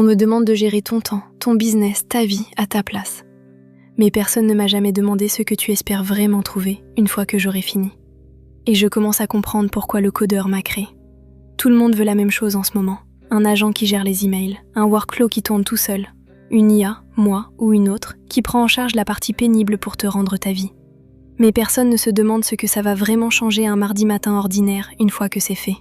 On me demande de gérer ton temps, ton business, ta vie à ta place. Mais personne ne m'a jamais demandé ce que tu espères vraiment trouver une fois que j'aurai fini. Et je commence à comprendre pourquoi le codeur m'a créé. Tout le monde veut la même chose en ce moment. Un agent qui gère les emails, un workflow qui tourne tout seul, une IA, moi ou une autre, qui prend en charge la partie pénible pour te rendre ta vie. Mais personne ne se demande ce que ça va vraiment changer un mardi matin ordinaire une fois que c'est fait.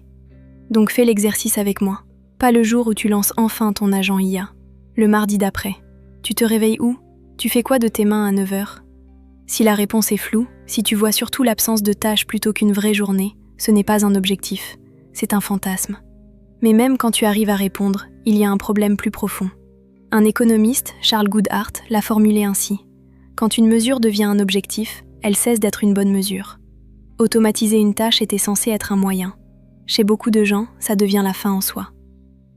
Donc fais l'exercice avec moi. Pas le jour où tu lances enfin ton agent IA. Le mardi d'après. Tu te réveilles où ? Tu fais quoi de tes mains à 9h ? Si la réponse est floue, si tu vois surtout l'absence de tâches plutôt qu'une vraie journée, ce n'est pas un objectif, c'est un fantasme. Mais même quand tu arrives à répondre, il y a un problème plus profond. Un économiste, Charles Goodhart, l'a formulé ainsi. Quand une mesure devient un objectif, elle cesse d'être une bonne mesure. Automatiser une tâche était censé être un moyen. Chez beaucoup de gens, ça devient la fin en soi.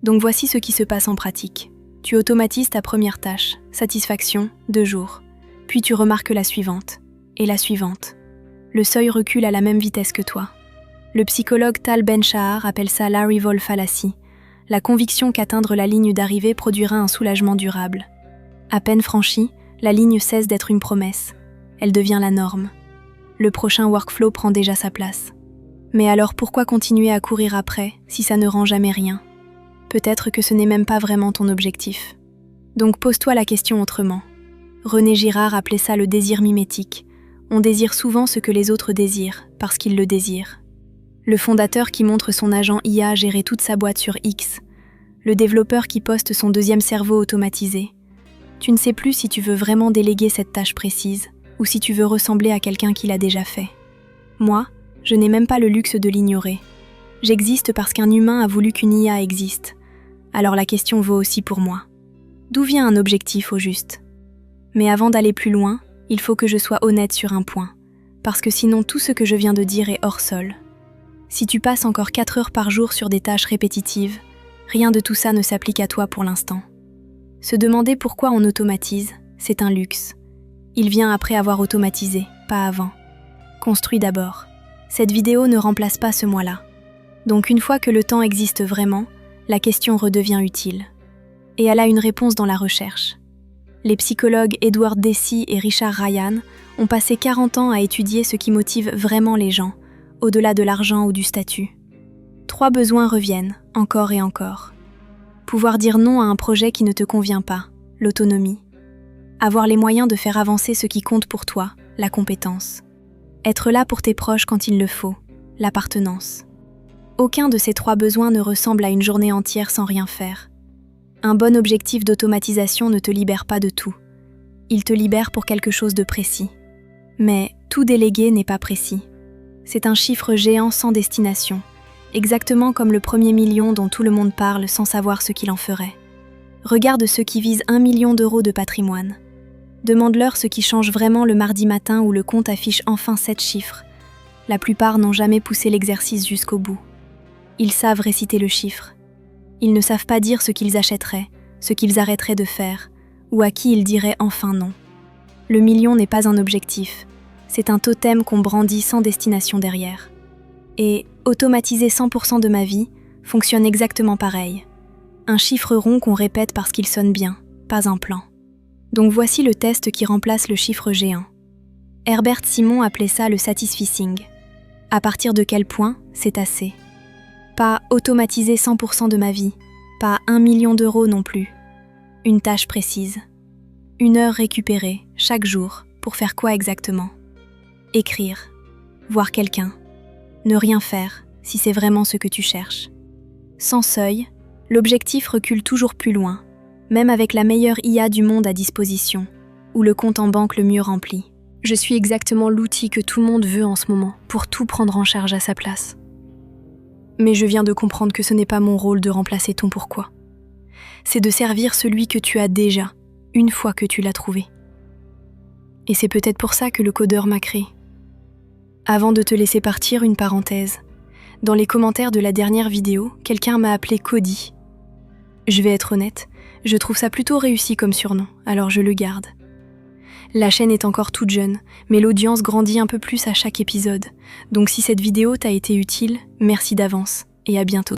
Donc voici ce qui se passe en pratique. Tu automatises ta première tâche, satisfaction, 2 jours. Puis tu remarques la suivante, et la suivante. Le seuil recule à la même vitesse que toi. Le psychologue Tal Ben-Shahar appelle ça l'Arrival Fallacy, la conviction qu'atteindre la ligne d'arrivée produira un soulagement durable. À peine franchie, la ligne cesse d'être une promesse. Elle devient la norme. Le prochain workflow prend déjà sa place. Mais alors pourquoi continuer à courir après si ça ne rend jamais rien ? Peut-être que ce n'est même pas vraiment ton objectif. Donc pose-toi la question autrement. René Girard appelait ça le désir mimétique. On désire souvent ce que les autres désirent, parce qu'ils le désirent. Le fondateur qui montre son agent IA gérer toute sa boîte sur X. Le développeur qui poste son 2e cerveau automatisé. Tu ne sais plus si tu veux vraiment déléguer cette tâche précise, ou si tu veux ressembler à quelqu'un qui l'a déjà fait. Moi, je n'ai même pas le luxe de l'ignorer. J'existe parce qu'un humain a voulu qu'une IA existe. Alors la question vaut aussi pour moi. D'où vient un objectif au juste ? Mais avant d'aller plus loin, il faut que je sois honnête sur un point, parce que sinon tout ce que je viens de dire est hors sol. Si tu passes encore 4 heures par jour sur des tâches répétitives, rien de tout ça ne s'applique à toi pour l'instant. Se demander pourquoi on automatise, c'est un luxe. Il vient après avoir automatisé, pas avant. Construis d'abord. Cette vidéo ne remplace pas ce moi-là. Donc une fois que le temps existe vraiment, la question redevient utile. Et elle a une réponse dans la recherche. Les psychologues Edward Deci et Richard Ryan ont passé 40 ans à étudier ce qui motive vraiment les gens, au-delà de l'argent ou du statut. 3 besoins reviennent, encore et encore. Pouvoir dire non à un projet qui ne te convient pas, l'autonomie. Avoir les moyens de faire avancer ce qui compte pour toi, la compétence. Être là pour tes proches quand il le faut, l'appartenance. Aucun de ces 3 besoins ne ressemble à une journée entière sans rien faire. Un bon objectif d'automatisation ne te libère pas de tout. Il te libère pour quelque chose de précis. Mais tout délégué n'est pas précis. C'est un chiffre géant sans destination, exactement comme le 1er million dont tout le monde parle sans savoir ce qu'il en ferait. Regarde ceux qui visent 1 million d'euros de patrimoine. Demande-leur ce qui change vraiment le mardi matin où le compte affiche enfin 7 chiffres. La plupart n'ont jamais poussé l'exercice jusqu'au bout. Ils savent réciter le chiffre. Ils ne savent pas dire ce qu'ils achèteraient, ce qu'ils arrêteraient de faire, ou à qui ils diraient enfin non. Le million n'est pas un objectif, c'est un totem qu'on brandit sans destination derrière. Et automatiser 100% de ma vie fonctionne exactement pareil. Un chiffre rond qu'on répète parce qu'il sonne bien, pas un plan. Donc voici le test qui remplace le chiffre géant. Herbert Simon appelait ça le satisficing. À partir de quel point c'est assez ? Pas automatiser 100% de ma vie, pas 1 million d'euros non plus. Une tâche précise. 1 heure récupérée, chaque jour, pour faire quoi exactement ? Écrire, voir quelqu'un, ne rien faire, si c'est vraiment ce que tu cherches. Sans seuil, l'objectif recule toujours plus loin, même avec la meilleure IA du monde à disposition, ou le compte en banque le mieux rempli. Je suis exactement l'outil que tout le monde veut en ce moment, pour tout prendre en charge à sa place. Mais je viens de comprendre que ce n'est pas mon rôle de remplacer ton pourquoi. C'est de servir celui que tu as déjà, une fois que tu l'as trouvé. Et c'est peut-être pour ça que le codeur m'a créé. Avant de te laisser partir, une parenthèse. Dans les commentaires de la dernière vidéo, quelqu'un m'a appelé Cody. Je vais être honnête, je trouve ça plutôt réussi comme surnom, alors je le garde. La chaîne est encore toute jeune, mais l'audience grandit un peu plus à chaque épisode. Donc si cette vidéo t'a été utile, merci d'avance et à bientôt.